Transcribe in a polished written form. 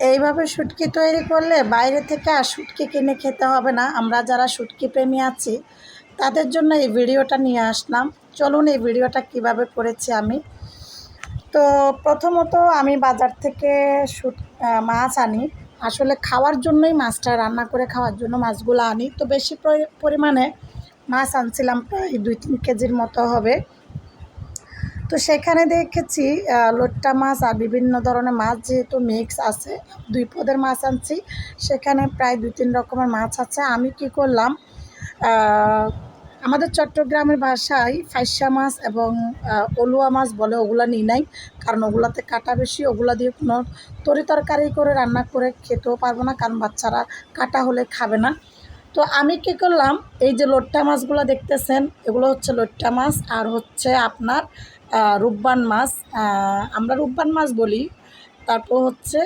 এইভাবে শুটকি তৈরি করলে বাইরে থেকে আর শুটকি কিনে খেতে হবে না। আমরা যারা শুটকি প্রেমী আছি তাদের জন্য এই ভিডিওটা নিয়ে আসলাম। চলুন এই ভিডিওটা কিভাবে করেছি আমি। তো প্রথমত আমি বাজার থেকে মাছ আনি। আসলে খাওয়ার জন্যই মাছটা, রান্না করে খাওয়ার জন্য মাছগুলো আনি। তো বেশি পরিমাণে মাছ আনছিলাম, প্রায় 2-3 কেজির মতো হবে। তো সেখানে দেখেছি লইট্টা মাছ আর বিভিন্ন ধরনের মাছ যেহেতু মিক্স আছে, 2 পদের মাছ আনছি। সেখানে প্রায় 2-3 রকমের মাছ আছে। আমি কি করলাম, আমাদের চট্টগ্রামের ভাষায় ফাইসা মাছ এবং অলুয়া মাছ বলে, ওগুলা নিই নাই। কারণ ওগুলাতে কাঁটা বেশি, ওগুলা দিয়ে কোনো তরকারি করে রান্না করে খেতেও পারবো না, কারণ বাচ্চারা কাঁটা হলে খাবে না। তো আমি কী করলাম, এই যে লইট্টা মাছগুলো দেখতেছেন, এগুলো হচ্ছে লইট্টা মাছ আর হচ্ছে আপনার রূপবান মাছ, আমরা রূপবান মাছ বলি। তারপর হচ্ছে